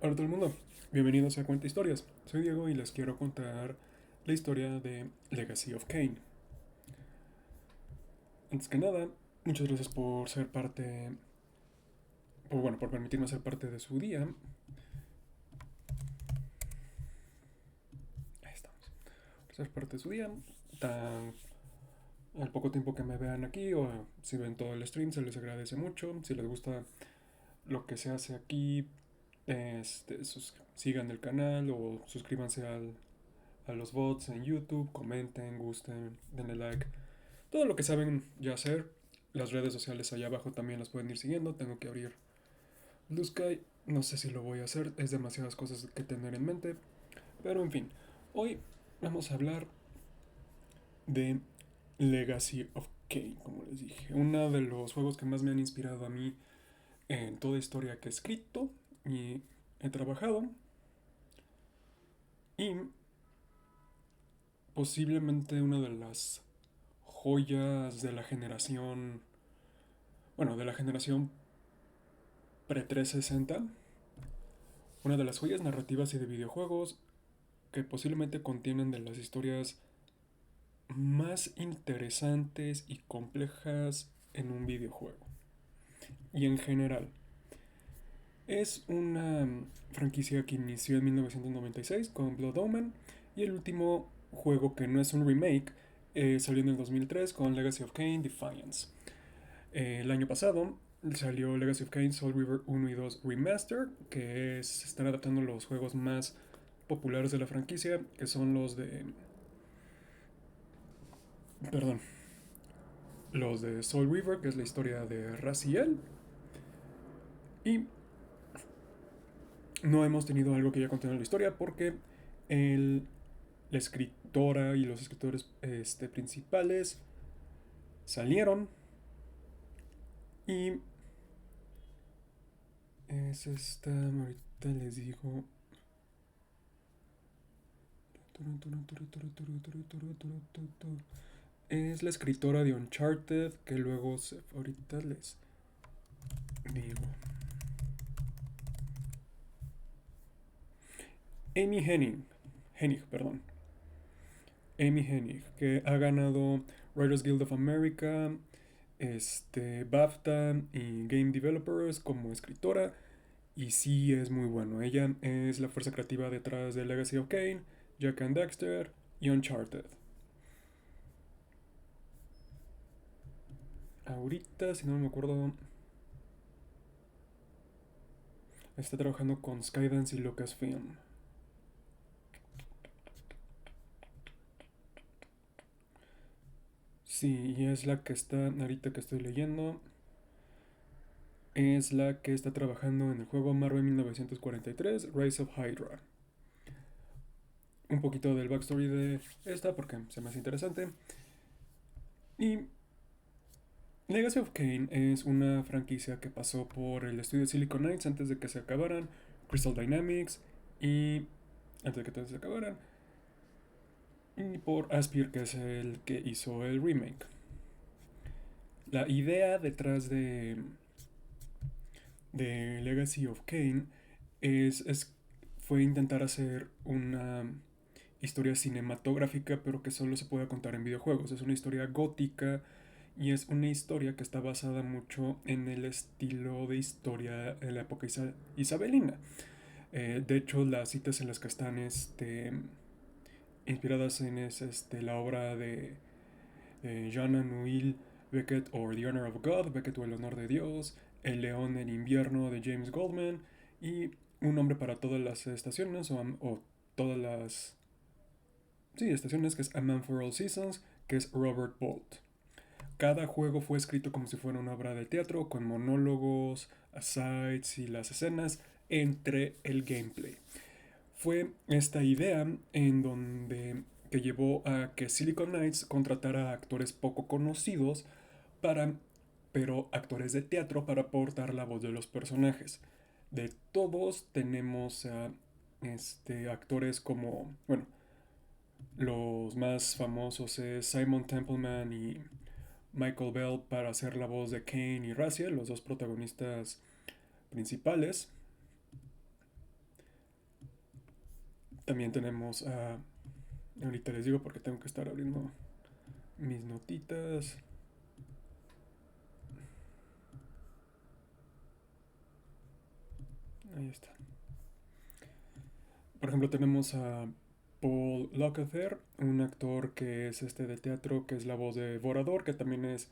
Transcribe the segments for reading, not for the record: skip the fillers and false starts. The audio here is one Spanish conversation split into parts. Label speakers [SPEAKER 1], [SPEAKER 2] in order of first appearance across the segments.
[SPEAKER 1] Hola a todo el mundo, bienvenidos a Cuenta Historias. Soy Diego y les quiero contar la historia de Legacy of Kain. Antes que nada, muchas gracias por ser parte, por permitirme ser parte de su día. Ahí estamos. Por ser parte de su día, tan al poco tiempo que me vean aquí o si ven todo el stream se les agradece mucho. Si les gusta lo que se hace aquí, sigan el canal o suscríbanse a los bots en YouTube, comenten, gusten, denle like. Todo lo que saben ya hacer. Las redes sociales allá abajo también las pueden ir siguiendo. Tengo que abrir Blue Sky. No sé si lo voy a hacer. Es demasiadas cosas que tener en mente. Pero en fin. Hoy vamos a hablar de Legacy of Kain, como les dije. Uno de los juegos que más me han inspirado a mí en toda historia que he escrito y he trabajado. Y posiblemente una de las joyas de la generación. Bueno, de la generación pre-360. Una de las joyas narrativas y de videojuegos que posiblemente contienen de las historias más interesantes y complejas en un videojuego. Y en general, es una franquicia que inició en 1996 con Blood Omen y el último juego que no es un remake salió en el 2003 con Legacy of Kain Defiance. El año pasado salió Legacy of Kain Soul River 1 y 2 Remaster, que están adaptando los juegos más populares de la franquicia, que son perdón, los de Soul River, que es la historia de Raziel, y no hemos tenido algo que ya contenga la historia porque el, la escritora y los escritores principales salieron y es esta, ahorita les digo, es la escritora de Uncharted que luego ahorita les digo. Amy Hennig, perdón. Amy Hennig, que ha ganado Writers Guild of America, BAFTA y Game Developers como escritora. Y sí es muy bueno. Ella es la fuerza creativa detrás de Legacy of Kain, Jack and Daxter y Uncharted. Ahorita, si no me acuerdo, está trabajando con Skydance y Lucasfilm. Sí, y es la que está, ahorita que estoy leyendo, es la que está trabajando en el juego Marvel 1943, Rise of Hydra. Un poquito del backstory de esta porque se me hace interesante. Y Legacy of Kain es una franquicia que pasó por el estudio Silicon Knights antes de que se acabaran, Crystal Dynamics y antes de que todos se acabaran, y por Aspyr, que es el que hizo el remake. La idea detrás de Legacy of Kain fue intentar hacer una historia cinematográfica, pero que solo se puede contar en videojuegos. Es una historia gótica y es una historia que está basada mucho en el estilo de historia de la época isabelina. De hecho, las citas en las que están inspiradas en la obra de Jean Anouilh Beckett o The Honor of God, Beckett o El Honor de Dios, El León en Invierno de James Goldman y Un Hombre para todas las estaciones o todas las estaciones, que es A Man for All Seasons, que es Robert Bolt. Cada juego fue escrito como si fuera una obra de teatro, con monólogos, asides y las escenas entre el gameplay. Fue esta idea en donde que llevó a que Silicon Knights contratara a actores poco conocidos para, pero actores de teatro para aportar la voz de los personajes. De todos tenemos a actores como, bueno, los más famosos es Simon Templeman y Michael Bell para hacer la voz de Kane y Raziel, los dos protagonistas principales. También tenemos a... Ahorita les digo porque tengo que estar abriendo mis notitas. Ahí está. Por ejemplo, tenemos a Paul Lukather, un actor que es de teatro, que es la voz de Vorador, que también es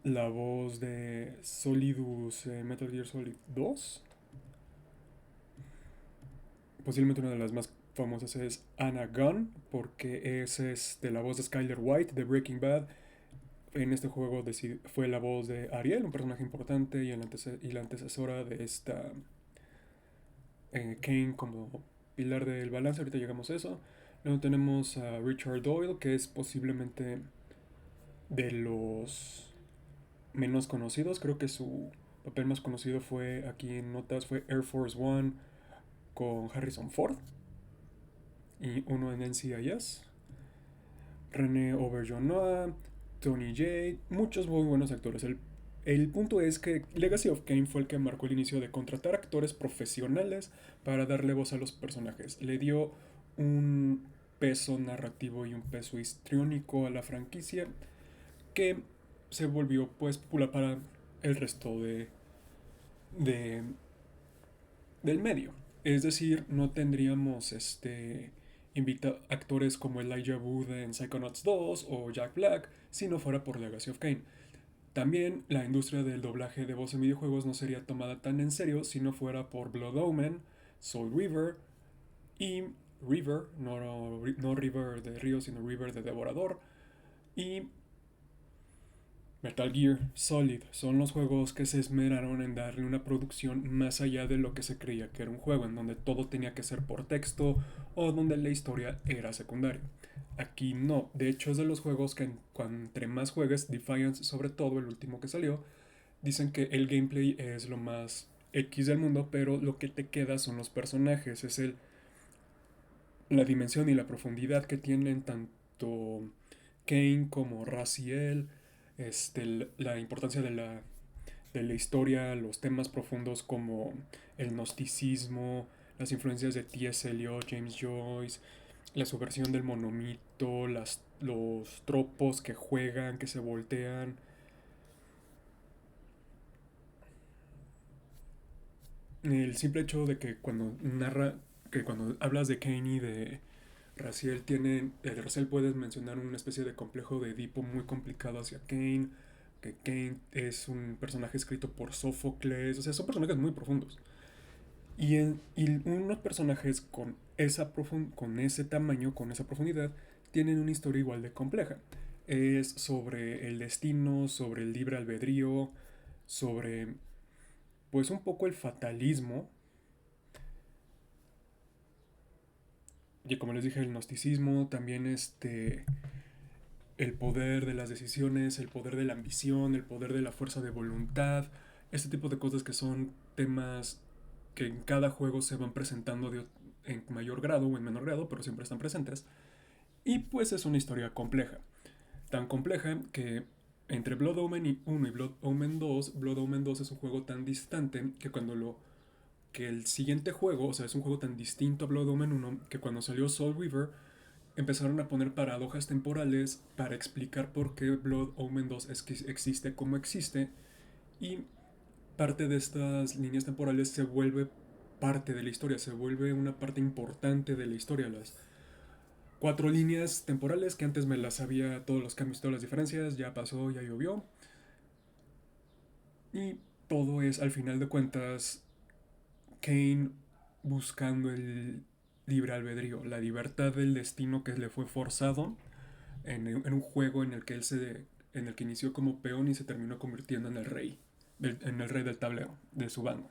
[SPEAKER 1] la voz de Solidus Metal Gear Solid 2. Posiblemente una de las más famosas es Anna Gunn, porque es de la voz de Skyler White de Breaking Bad. En este juego fue la voz de Ariel, un personaje importante y la antecesora de esta Kane como pilar del balance. Ahorita llegamos a eso. Luego tenemos a Richard Doyle, que es posiblemente de los menos conocidos. Creo que su papel más conocido fue, aquí en notas, fue Air Force One con Harrison Ford y uno en NCIS. René Auberjonois, Tony Jay, muchos muy buenos actores. El punto es que Legacy of Kain fue el que marcó el inicio de contratar actores profesionales para darle voz a los personajes. Le dio un peso narrativo y un peso histriónico a la franquicia que se volvió pues popular para el resto de del medio. Es decir, no tendríamos actores como Elijah Wood en Psychonauts 2 o Jack Black si no fuera por Legacy of Kain. También la industria del doblaje de voz en videojuegos no sería tomada tan en serio si no fuera por Blood Omen, Soul River y River, no River de Río, sino River de Devorador, y Metal Gear Solid. Son los juegos que se esmeraron en darle una producción más allá de lo que se creía que era un juego, en donde todo tenía que ser por texto o donde la historia era secundaria. Aquí no, de hecho es de los juegos que entre más juegues, Defiance sobre todo, el último que salió, dicen que el gameplay es lo más X del mundo, pero lo que te queda son los personajes, es la dimensión y la profundidad que tienen tanto Kane como Raziel, la importancia de la historia, los temas profundos como el gnosticismo, las influencias de T.S. Eliot, James Joyce, la subversión del monomito, los tropos que juegan, que se voltean. El simple hecho de que cuando hablas de Kane y de Raziel de Raziel puedes mencionar una especie de complejo de Edipo muy complicado hacia Kane, que Kane es un personaje escrito por Sófocles, o sea, son personajes muy profundos. Y unos personajes con ese tamaño, con esa profundidad, tienen una historia igual de compleja. Es sobre el destino, sobre el libre albedrío, sobre pues un poco el fatalismo, y como les dije, el gnosticismo, también el poder de las decisiones, el poder de la ambición, el poder de la fuerza de voluntad, este tipo de cosas que son temas que en cada juego se van presentando en mayor grado o en menor grado, pero siempre están presentes. Y pues es una historia compleja. Tan compleja que entre Blood Omen 1 y Blood Omen 2, Blood Omen 2 es un juego tan distante que el siguiente juego, o sea, es un juego tan distinto a Blood Omen 1 que cuando salió Soul River empezaron a poner paradojas temporales para explicar por qué Blood Omen 2 existe como existe, y parte de estas líneas temporales se vuelve parte de la historia, se vuelve una parte importante de la historia. Las cuatro líneas temporales que antes me las sabía, todos los cambios, todas las diferencias, ya pasó, ya llovió, y todo es al final de cuentas Kane buscando el libre albedrío, la libertad del destino que le fue forzado en un juego en el que inició como peón y se terminó convirtiendo en el rey, en el rey del tablero, de su bando.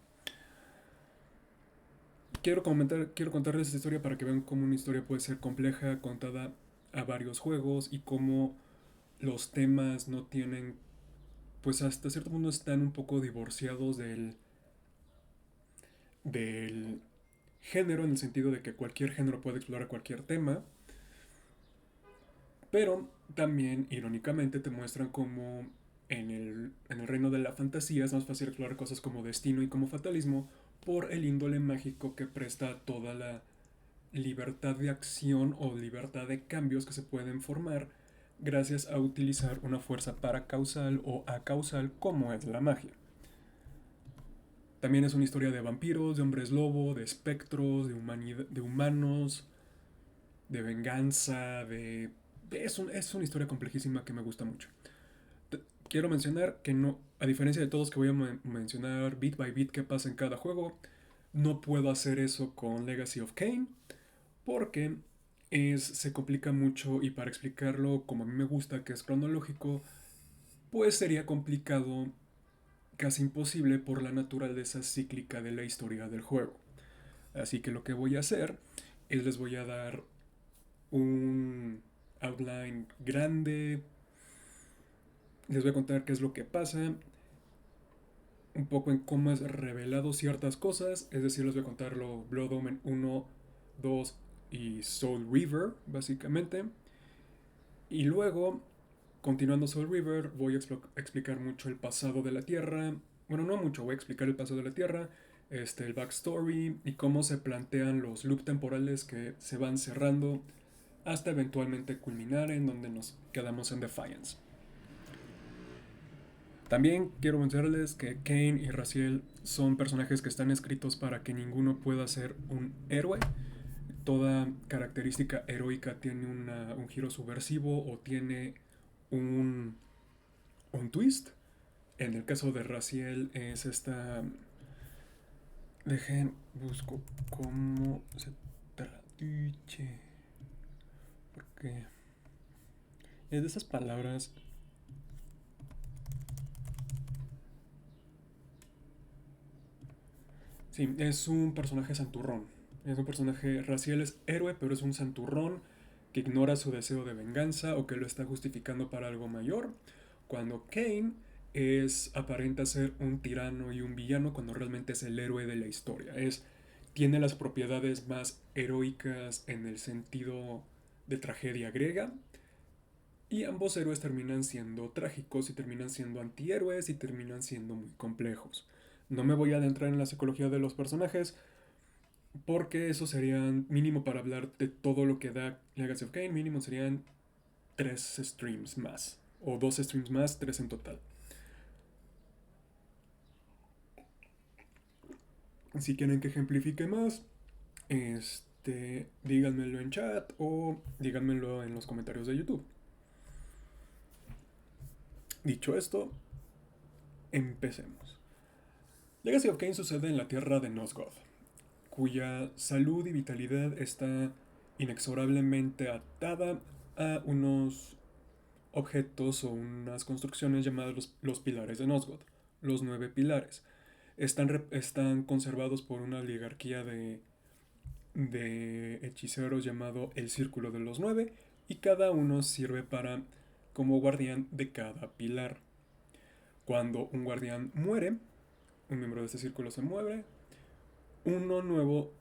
[SPEAKER 1] Quiero contarles esta historia para que vean cómo una historia puede ser compleja, contada a varios juegos, y cómo los temas no tienen, pues hasta cierto punto están un poco divorciados del género, en el sentido de que cualquier género puede explorar cualquier tema, pero también irónicamente te muestran cómo en el reino de la fantasía es más fácil explorar cosas como destino y como fatalismo por el índole mágico que presta toda libertad de acción o libertad de cambios que se pueden formar gracias a utilizar una fuerza paracausal o acausal como es la magia. También es una historia de vampiros, de hombres lobo, de espectros, de humanos, de venganza, es una historia complejísima que me gusta mucho. Quiero mencionar que no, a diferencia de todos que voy a mencionar bit by bit qué pasa en cada juego, no puedo hacer eso con Legacy of Kain porque se complica mucho y para explicarlo como a mí me gusta, que es cronológico, pues sería complicado, casi imposible por la naturaleza cíclica de la historia del juego. Así que lo que voy a hacer es les voy a dar un outline grande, les voy a contar qué es lo que pasa, un poco en cómo es revelado ciertas cosas, es decir, les voy a contar lo Blood Omen 1, 2 y Soul River, básicamente. Y luego, continuando Soul River, voy a explicar mucho el pasado de la Tierra. Bueno, no mucho, voy a explicar el pasado de la Tierra, el backstory y cómo se plantean los loops temporales que se van cerrando hasta eventualmente culminar en donde nos quedamos en Defiance. También quiero mencionarles que Kain y Raziel son personajes que están escritos para que ninguno pueda ser un héroe. Toda característica heroica tiene un giro subversivo o tiene un, un twist. En el caso de Raziel es esta... Dejen, busco cómo se traduce. Porque es de esas palabras. Sí, es un personaje santurrón. Es un personaje, Raziel es héroe, pero es un santurrón que ignora su deseo de venganza o que lo está justificando para algo mayor. Cuando Kain aparenta ser un tirano y un villano cuando realmente es el héroe de la historia. Tiene las propiedades más heroicas en el sentido de tragedia griega. Y ambos héroes terminan siendo trágicos y terminan siendo antihéroes y terminan siendo muy complejos. No me voy a adentrar en la psicología de los personajes porque eso serían mínimo para hablar de todo lo que da Legacy of Kain, mínimo serían 3 streams más o 2 streams más, 3 en total. Si quieren que ejemplifique más, díganmelo en chat o díganmelo en los comentarios de YouTube. Dicho esto, empecemos. Legacy of Kain sucede en la tierra de Nosgoth, cuya salud y vitalidad está inexorablemente atada a unos objetos o unas construcciones llamadas los pilares de Nosgoth, los 9 pilares. Están conservados por una oligarquía de hechiceros llamado el Círculo de los 9 y cada uno sirve como guardián de cada pilar. Cuando un guardián muere, un miembro de este círculo se muere, uno nuevo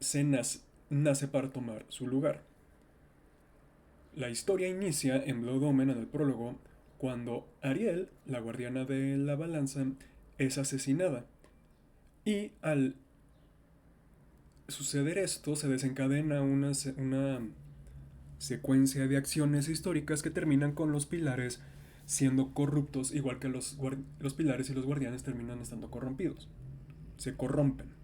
[SPEAKER 1] nace para tomar su lugar. La historia inicia en Blood Omen, en el prólogo, cuando Ariel, la guardiana de la balanza, es asesinada. Y al suceder esto, se desencadena una secuencia de acciones históricas que terminan con los pilares siendo corruptos, igual que los pilares y los guardianes terminan estando corrompidos. Se corrompen.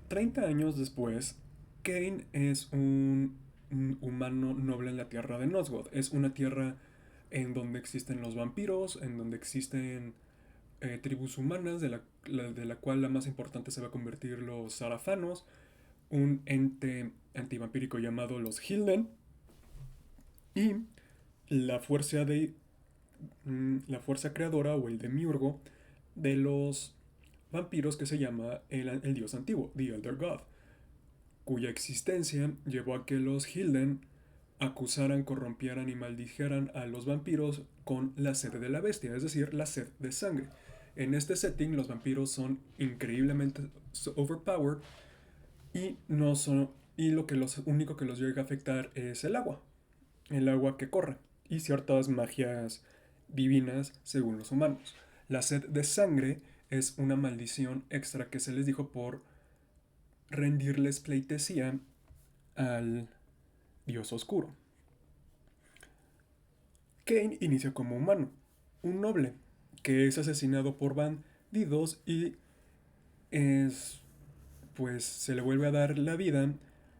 [SPEAKER 1] 30 años después, Kain es un humano noble en la tierra de Nosgoth. Es una tierra en donde existen los vampiros, en donde existen tribus humanas, de la cual la más importante se va a convertir los Sarafanos, un ente antivampírico llamado los Hilden, y la fuerza creadora o el demiurgo de los vampiros que se llama el dios antiguo, The Elder God, cuya existencia llevó a que los Hilden acusaran, corrompieran y maldijeran a los vampiros con la sed de la bestia, es decir, la sed de sangre. En este setting los vampiros son increíblemente overpowered y no son y lo único que los llega a afectar es el agua que corre y ciertas magias divinas según los humanos. La sed de sangre es una maldición extra que se les dijo por rendirles pleitesía al dios oscuro. Kane inicia como humano, un noble, que es asesinado por bandidos y es, pues se le vuelve a dar la vida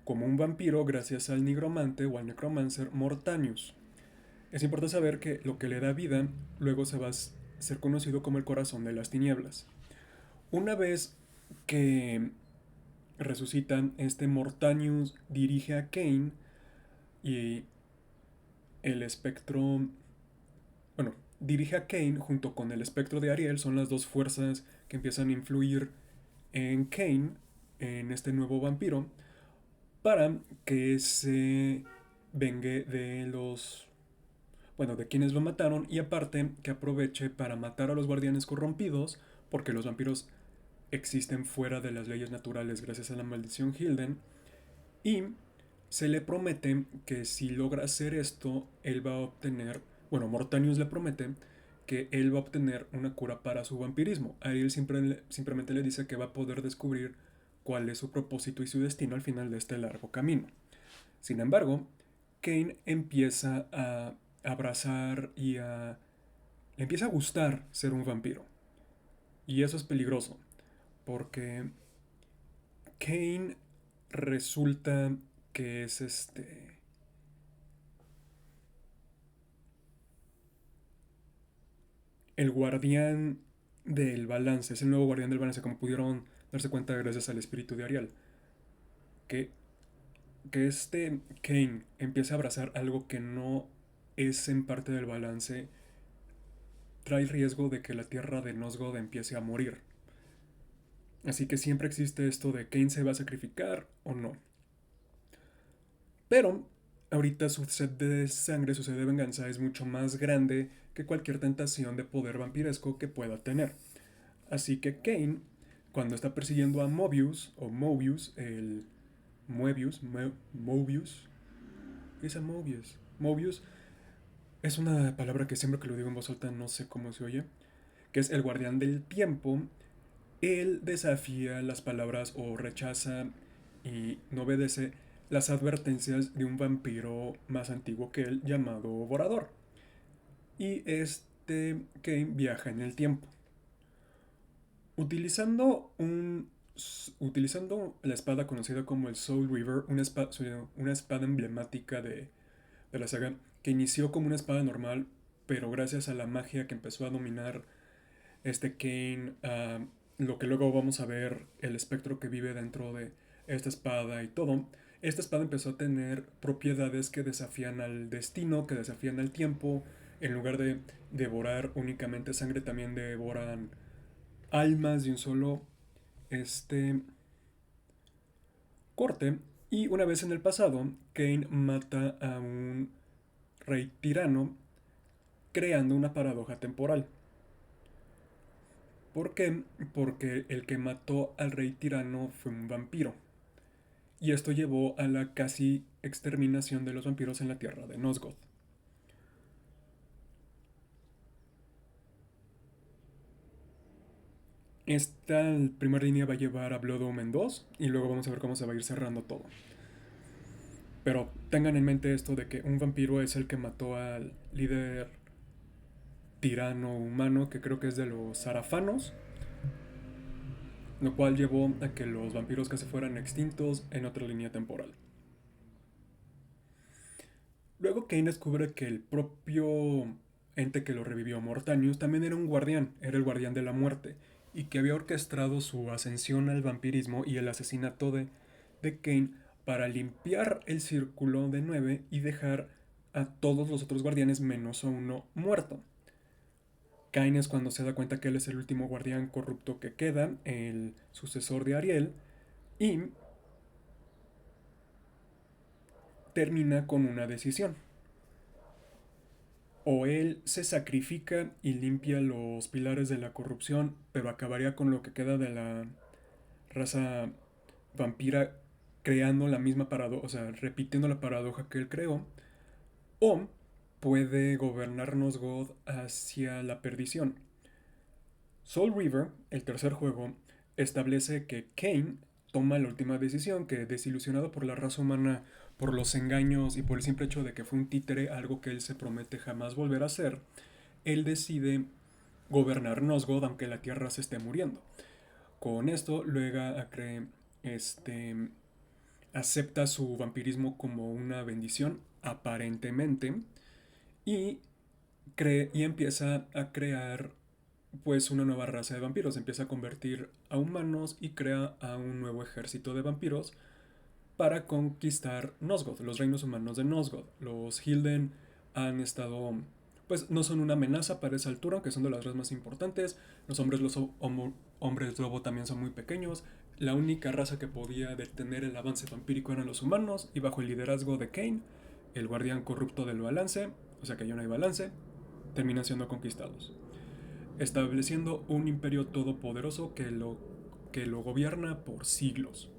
[SPEAKER 1] como un vampiro gracias al nigromante o al necromancer Mortanius. Es importante saber que lo que le da vida luego se va a ser conocido como el corazón de las tinieblas. Una vez que resucitan, este Mortanius dirige a Kane y el espectro, bueno, dirige a Kane junto con el espectro de Ariel, son las dos fuerzas que empiezan a influir en Kane, en este nuevo vampiro, para que se vengue de los, bueno, de quienes lo mataron, y aparte que aproveche para matar a los guardianes corrompidos, porque los vampiros existen fuera de las leyes naturales gracias a la maldición Hilden, y se le promete que si logra hacer esto, él va a obtener, bueno, Mortanius le promete que él va a obtener una cura para su vampirismo. Ariel simplemente le dice que va a poder descubrir cuál es su propósito y su destino al final de este largo camino. Sin embargo, Kane empieza a abrazar y le empieza a gustar ser un vampiro. Y eso es peligroso, porque Kane resulta que es el guardián del balance, es el nuevo guardián del balance, como pudieron darse cuenta gracias al espíritu de Ariel. Que, que este Kane empiece a abrazar algo que no es en parte del balance, trae riesgo de que la tierra de Nosgood empiece a morir. Así que siempre existe esto de Kane se va a sacrificar o no. Pero ahorita su sed de sangre, su sed de venganza es mucho más grande que cualquier tentación de poder vampiresco que pueda tener. Así que Kane, cuando está persiguiendo a Mobius, o Mobius, el Mobius, ¿qué es a Mobius? Mobius es una palabra que siempre que lo digo en voz alta no sé cómo se oye, que es el guardián del tiempo. Él desafía las palabras o rechaza y no obedece las advertencias de un vampiro más antiguo que él llamado Vorador. Y este Kane viaja en el tiempo. Utilizando utilizando la espada conocida como el Soul Reaver, una espada emblemática de la saga, que inició como una espada normal, pero gracias a la magia que empezó a dominar este Kane, lo que luego vamos a ver, el espectro que vive dentro de esta espada y todo, esta espada empezó a tener propiedades que desafían al destino, que desafían al tiempo. En lugar de devorar únicamente sangre, también devoran almas de un solo este corte. Y una vez en el pasado, Kane mata a un rey tirano creando una paradoja temporal. ¿Por qué? Porque el que mató al rey tirano fue un vampiro. Y esto llevó a la casi exterminación de los vampiros en la tierra de Nosgoth. Esta primera línea va a llevar a Blood Omen 2 y luego vamos a ver cómo se va a ir cerrando todo. Pero tengan en mente esto de que un vampiro es el que mató al líder tirano humano, que creo que es de los Sarafanos, lo cual llevó a que los vampiros casi fueran extintos en otra línea temporal. Luego Kane descubre que el propio ente que lo revivió, Mortanius, también era un guardián, era el guardián de la muerte, y que había orquestado su ascensión al vampirismo y el asesinato de Kane para limpiar el círculo de 9 y dejar a todos los otros guardianes menos a uno muerto. Kane es cuando se da cuenta que él es el último guardián corrupto que queda, el sucesor de Ariel, y termina con una decisión. O él se sacrifica y limpia los pilares de la corrupción, pero acabaría con lo que queda de la raza vampira, creando la misma paradoja, o sea, repitiendo la paradoja que él creó. O puede gobernarnos God hacia la perdición. Soul River, el tercer juego, establece que Kane toma la última decisión, que desilusionado por la raza humana, por los engaños y por el simple hecho de que fue un títere, algo que él se promete jamás volver a hacer, él decide gobernar Nosgood aunque la tierra se esté muriendo. Con esto, luego este, acepta su vampirismo como una bendición, aparentemente, y, y empieza a crear pues una nueva raza de vampiros, empieza a convertir a humanos y crea a un nuevo ejército de vampiros para conquistar Nosgood, los reinos humanos de Nosgood. Los Hilden han estado, pues no son una amenaza para esa altura, aunque son de las razas más importantes. Los hombres lobo también son muy pequeños. La única raza que podía detener el avance vampírico eran los humanos, y bajo el liderazgo de Kane, el guardián corrupto del balance, o sea que ya no hay balance, terminan siendo conquistados, estableciendo un imperio todopoderoso que lo gobierna por siglos.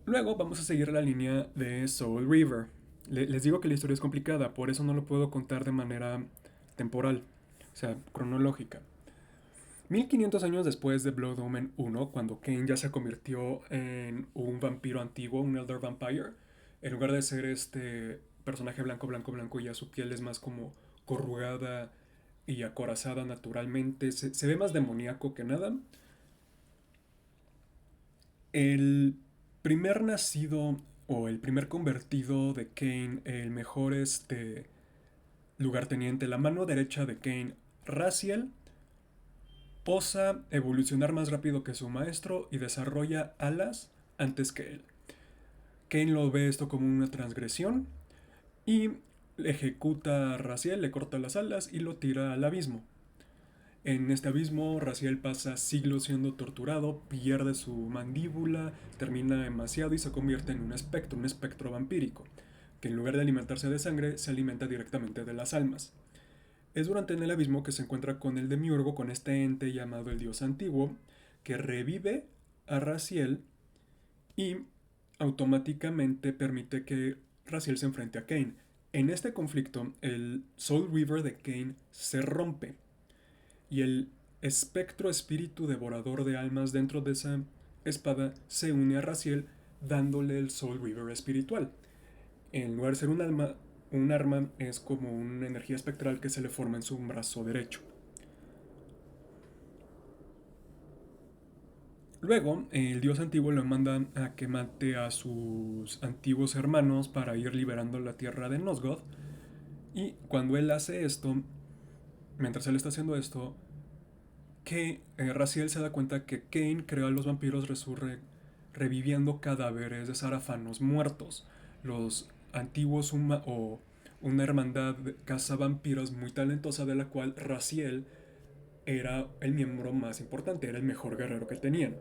[SPEAKER 1] Luego vamos a seguir la línea de Soul River. Les digo que la historia es complicada, por eso no lo puedo contar de manera temporal, o sea, cronológica. 1500 años después de Blood Omen 1, cuando Kane ya se convirtió en un vampiro antiguo, un Elder Vampire, en lugar de ser este personaje blanco, blanco, blanco, ya su piel es más como corrugada y acorazada naturalmente, se ve más demoníaco que nada. El primer nacido o el primer convertido de Kane, el mejor lugarteniente, la mano derecha de Kane, Raziel, osa evolucionar más rápido que su maestro y desarrolla alas antes que él. Kane lo ve esto como una transgresión y ejecuta a Raziel, le corta las alas y lo tira al abismo. En este abismo, Raziel pasa siglos siendo torturado, pierde su mandíbula, termina emaciado y se convierte en un espectro vampírico, que en lugar de alimentarse de sangre, se alimenta directamente de las almas. Es durante en el abismo que se encuentra con el demiurgo, con este ente llamado el dios antiguo, que revive a Raziel y automáticamente permite que Raziel se enfrente a Kane. En este conflicto, el Soul River de Kane se rompe y el espectro espíritu devorador de almas dentro de esa espada se une a Raziel dándole el Soul River espiritual. En lugar de ser un arma es como una energía espectral que se le forma en su brazo derecho. Luego, el dios antiguo le manda a que mate a sus antiguos hermanos para ir liberando la tierra de Nosgoth. Y cuando él hace esto, mientras él está haciendo esto, que Raziel se da cuenta que Kane creó a los vampiros reviviendo cadáveres de zarafanos muertos. Los antiguos o una hermandad de cazavampiros muy talentosa de la cual Raziel era el miembro más importante, era el mejor guerrero que tenían.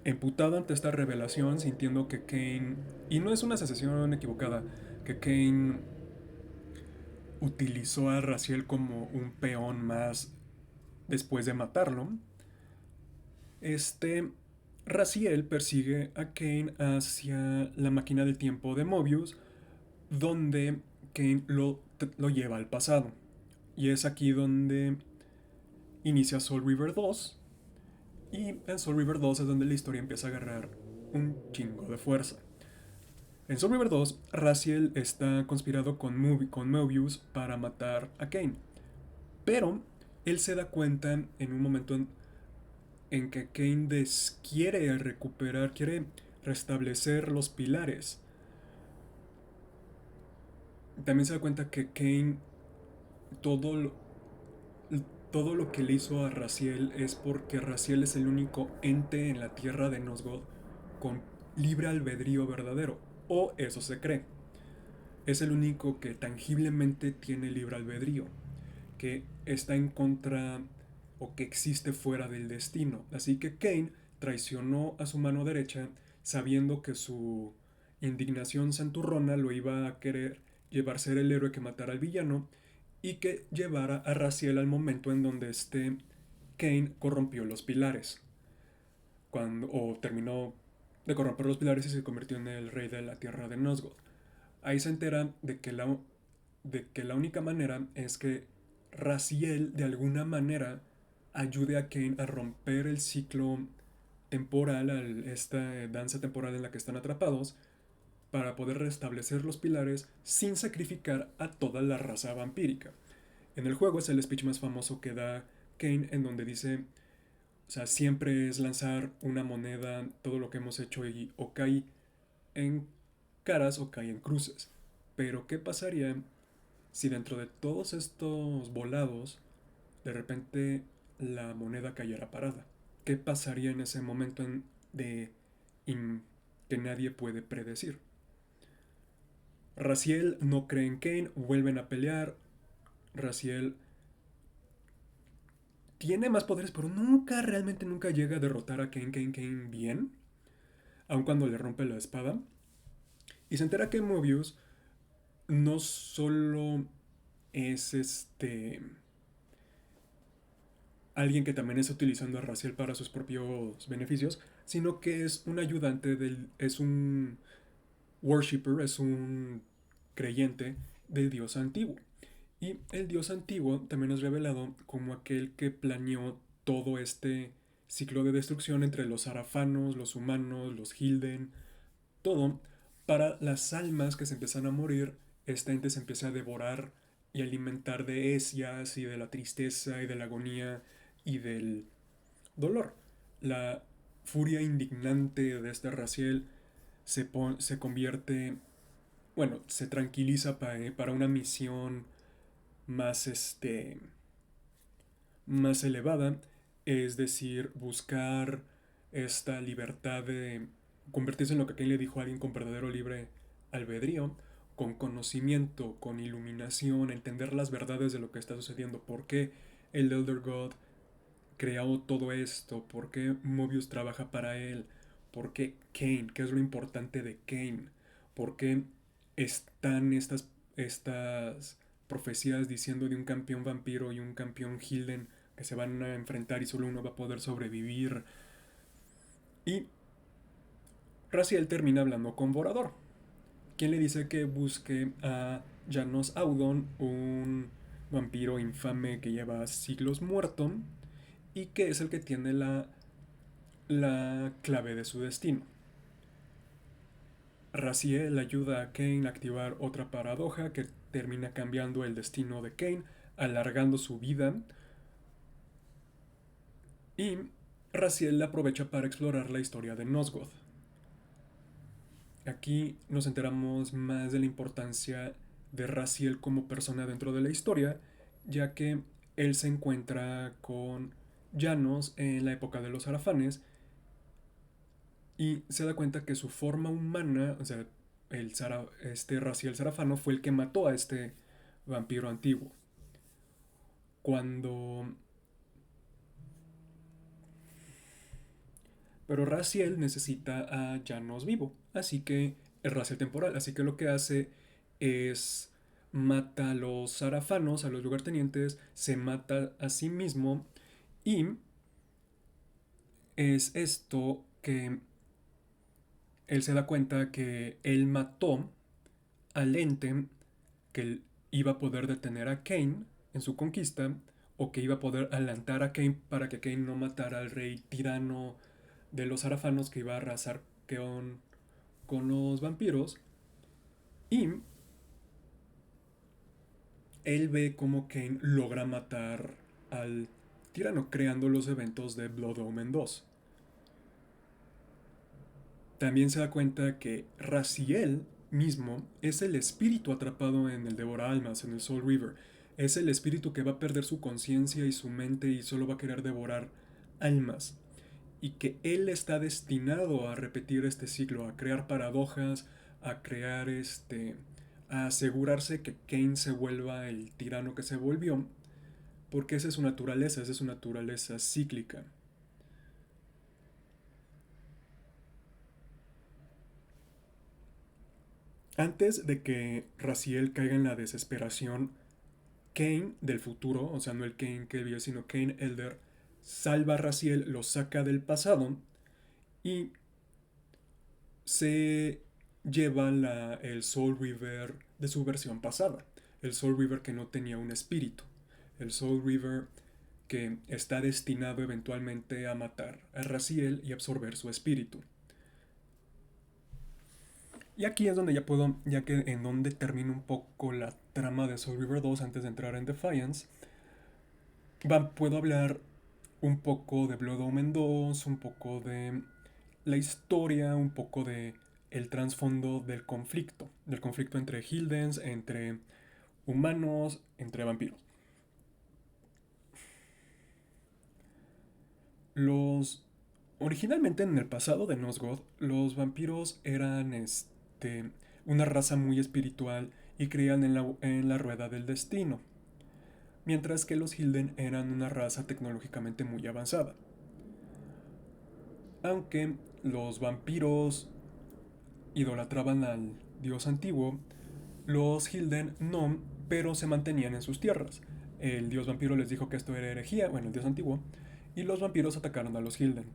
[SPEAKER 1] Emputado ante esta revelación, sintiendo que Kane, y no es una sensación equivocada, que Kane utilizó a Raziel como un peón más después de matarlo, este Raziel persigue a Kane hacia la máquina del tiempo de Mobius, donde Kane lo lleva al pasado. Y es aquí donde inicia Soul River 2. Y en Soul River 2 es donde la historia empieza a agarrar un chingo de fuerza. En Soul River 2, Raziel está conspirado con Mobius para matar a Kane. Pero él se da cuenta en un momento en que Kane quiere recuperar, quiere restablecer los pilares. También se da cuenta que Kane, todo lo, todo lo que le hizo a Raziel es porque Raziel es el único ente en la tierra de Nosgoth con libre albedrío verdadero, o eso se cree. Es el único que tangiblemente tiene libre albedrío, que está en contra o que existe fuera del destino. Así que Kane traicionó a su mano derecha sabiendo que su indignación santurrona lo iba a querer llevar a ser el héroe que matara al villano y que llevara a Raziel al momento en donde Kane corrompió los pilares. O terminó de corromper los pilares y se convirtió en el rey de la tierra de Nosgoth. Ahí se entera de que la única manera es que Raziel de alguna manera ayude a Kane a romper el ciclo temporal, esta danza temporal en la que están atrapados, para poder restablecer los pilares sin sacrificar a toda la raza vampírica. En el juego es el speech más famoso que da Kane, en donde dice, o sea, siempre es lanzar una moneda, todo lo que hemos hecho y o cae en caras o cae en cruces. Pero ¿qué pasaría si dentro de todos estos volados de repente la moneda cayera parada? ¿Qué pasaría en ese momento de que nadie puede predecir? Raziel no cree en Kane, vuelven a pelear. Raziel tiene más poderes, pero realmente nunca llega a derrotar a Kane bien, aun cuando le rompe la espada. Y se entera que Mobius no solo es alguien que también está utilizando a Raziel para sus propios beneficios, sino que es un ayudante es un worshipper, es un creyente del dios antiguo. Y el dios antiguo también es revelado como aquel que planeó todo este ciclo de destrucción entre los arafanos, los humanos, los Hilden, todo para las almas que se empiezan a morir, esta ente se empieza a devorar y alimentar de ellas y de la tristeza y de la agonía y del dolor. La furia indignante de este Raziel se convierte, bueno, se tranquiliza para una misión más, más elevada, es decir, buscar esta libertad de convertirse en lo que Kane le dijo a alguien con verdadero libre albedrío, con conocimiento, con iluminación, entender las verdades de lo que está sucediendo, por qué el Elder God creó todo esto, por qué Mobius trabaja para él, por qué Kane, qué es lo importante de Kane, por qué están estas profecías diciendo de un campeón vampiro y un campeón Hilden que se van a enfrentar y solo uno va a poder sobrevivir. Y Raziel termina hablando con Vorador, quien le dice que busque a Janos Audon, un vampiro infame que lleva siglos muerto y que es el que tiene la clave de su destino. Raziel ayuda a Kane a activar otra paradoja que termina cambiando el destino de Kane, alargando su vida. Y Raziel la aprovecha para explorar la historia de Nosgoth. Aquí nos enteramos más de la importancia de Raziel como persona dentro de la historia, ya que él se encuentra con Janos en la época de los Arafanes y se da cuenta que su forma humana, o sea, este Raziel Sarafano fue el que mató a este vampiro antiguo. Cuando... Pero Raziel necesita a Janos vivo, así que es Raziel temporal, así que lo que hace es mata a los Sarafanos, a los lugartenientes, se mata a sí mismo y es esto que él se da cuenta que él mató al ente que iba a poder detener a Kane en su conquista o que iba a poder adelantar a Kane para que Kane no matara al rey tirano de los arafanos que iba a arrasar con los vampiros. Y él ve cómo Kane logra matar al tirano creando los eventos de Blood Omen 2. También se da cuenta que Raziel mismo es el espíritu atrapado en el Devora Almas, en el Soul River. Es el espíritu que va a perder su conciencia y su mente y solo va a querer devorar almas. Y que él está destinado a repetir este ciclo, a crear paradojas, a crear a asegurarse que Kane se vuelva el tirano que se volvió, porque esa es su naturaleza cíclica. Antes de que Raziel caiga en la desesperación, Kane del futuro, o sea, no el Kane que vio, sino Kane Elder, salva a Raziel, lo saca del pasado y se lleva el Soul River de su versión pasada, el Soul River que no tenía un espíritu. el Soul Reaver, que está destinado eventualmente a matar a Raziel y absorber su espíritu. Y aquí es donde ya puedo, ya que en donde termina un poco la trama de Soul River 2 antes de entrar en Defiance, puedo hablar un poco de Blood Omen 2, un poco de la historia, un poco de el trasfondo del conflicto entre Hildens, entre humanos, entre vampiros. Los Originalmente en el pasado de Nosgoth, los vampiros eran una raza muy espiritual y creían en la rueda del destino, mientras que los Hilden eran una raza tecnológicamente muy avanzada. Aunque los vampiros idolatraban al dios antiguo, los Hilden no, pero se mantenían en sus tierras. El dios vampiro les dijo que esto era herejía, bueno, el dios antiguo, y los vampiros atacaron a los Hilden.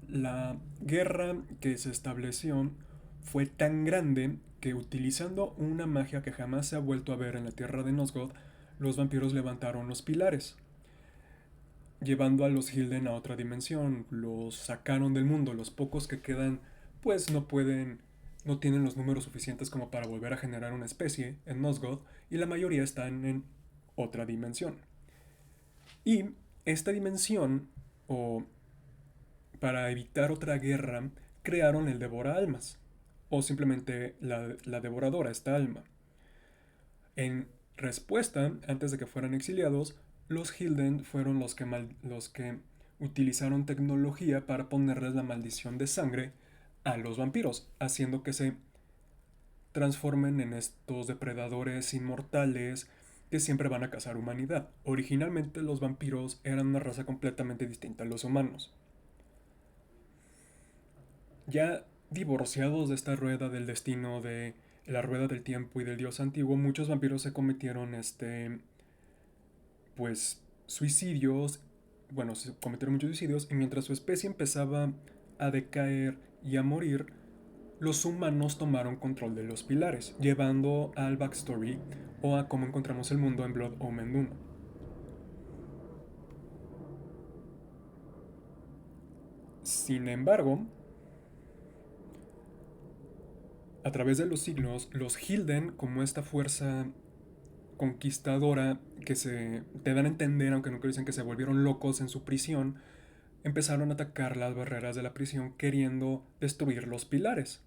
[SPEAKER 1] La guerra que se estableció fue tan grande que, utilizando una magia que jamás se ha vuelto a ver en la tierra de Nosgoth, los vampiros levantaron los pilares, llevando a los Hilden a otra dimensión. Los sacaron del mundo. Los pocos que quedan pues no tienen los números suficientes como para volver a generar una especie en Nosgoth, y la mayoría están en otra dimensión. Y esta dimensión, o para evitar otra guerra, crearon el Devora Almas, o simplemente la Devoradora, esta alma. En respuesta, antes de que fueran exiliados, los Hilden fueron los que utilizaron tecnología para ponerles la maldición de sangre a los vampiros, haciendo que se transformen en estos depredadores inmortales que siempre van a cazar humanidad. Originalmente los vampiros eran una raza completamente distinta a los humanos. Ya divorciados de esta rueda del destino, de la rueda del tiempo y del dios antiguo, muchos vampiros se cometieron pues suicidios, bueno, se cometieron muchos suicidios, y mientras su especie empezaba a decaer y a morir, los humanos tomaron control de los pilares, llevando al backstory o a cómo encontramos el mundo en Blood Omen 1. Sin embargo, a través de los siglos, los Hilden, como esta fuerza conquistadora que te dan a entender, aunque nunca dicen que se volvieron locos en su prisión, empezaron a atacar las barreras de la prisión queriendo destruir los pilares.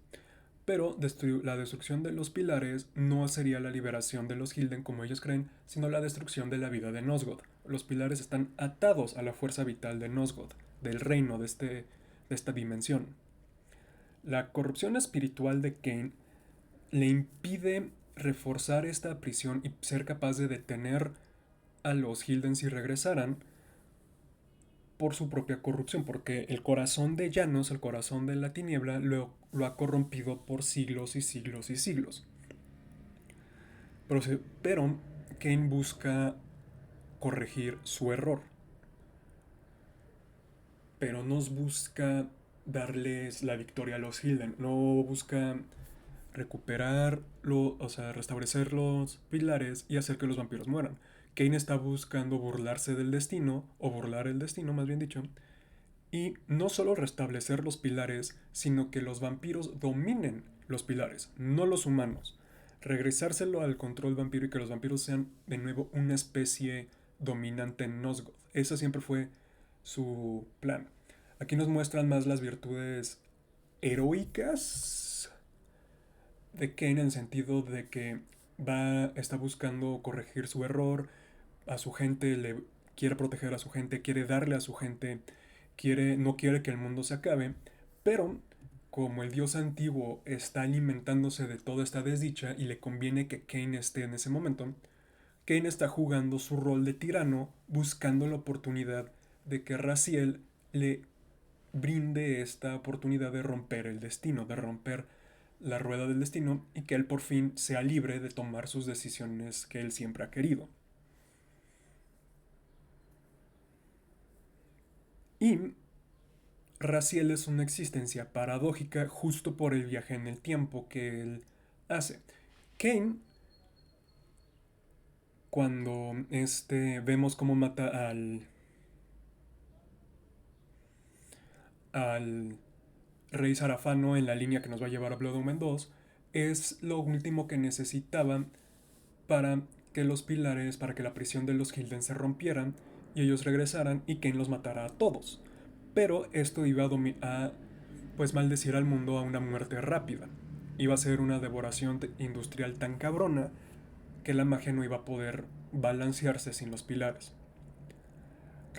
[SPEAKER 1] Pero la destrucción de los pilares no sería la liberación de los Hilden como ellos creen, sino la destrucción de la vida de Nosgoth. Los pilares están atados a la fuerza vital de Nosgoth, del reino de esta dimensión. La corrupción espiritual de Kain le impide reforzar esta prisión y ser capaz de detener a los Hilden si regresaran por su propia corrupción, porque el corazón de Janos, el corazón de la tiniebla, lo ha corrompido por siglos y siglos y siglos. Pero Kain busca corregir su error, pero no busca darles la victoria a los Hilden, no busca o sea, restablecer los pilares y hacer que los vampiros mueran. Kain está buscando burlarse del destino, o burlar el destino más bien dicho, y no solo restablecer los pilares, sino que los vampiros dominen los pilares, no los humanos. Regresárselo al control vampiro y que los vampiros sean de nuevo una especie dominante en Nosgoth. Ese siempre fue su plan. Aquí nos muestran más las virtudes heroicas de Kain, en el sentido de que está buscando corregir su error, a su gente quiere proteger a su gente, quiere darle a su gente, no quiere que el mundo se acabe, pero como el dios antiguo está alimentándose de toda esta desdicha y le conviene que Kain esté en ese momento, Kain está jugando su rol de tirano, buscando la oportunidad de que Raziel le brinde esta oportunidad de romper el destino, de romper la rueda del destino, y que él por fin sea libre de tomar sus decisiones que él siempre ha querido. Y Raziel es una existencia paradójica justo por el viaje en el tiempo que él hace. Kain cuando vemos cómo mata al rey Sarafano en la línea que nos va a llevar a Blood Omen 2, es lo último que necesitaban para que los pilares, para que la prisión de los Hilden se rompieran y ellos regresaran y Kane los matara a todos. Pero esto iba a pues maldecir al mundo a una muerte rápida. Iba a ser una devoración industrial tan cabrona que la magia no iba a poder balancearse sin los pilares.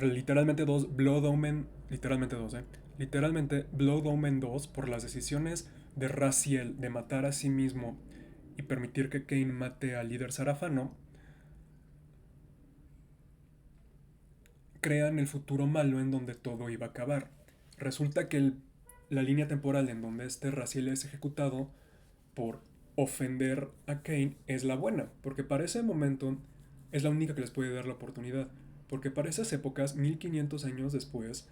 [SPEAKER 1] Literalmente dos, Blood Omen, literalmente dos, literalmente Blood Omen 2, por las decisiones de Raziel de matar a sí mismo y permitir que Kane mate al líder Sarafano, crean el futuro malo en donde todo iba a acabar. Resulta que la línea temporal en donde Raziel es ejecutado por ofender a Kane es la buena, porque para ese momento es la única que les puede dar la oportunidad. Porque para esas épocas, 1500 años después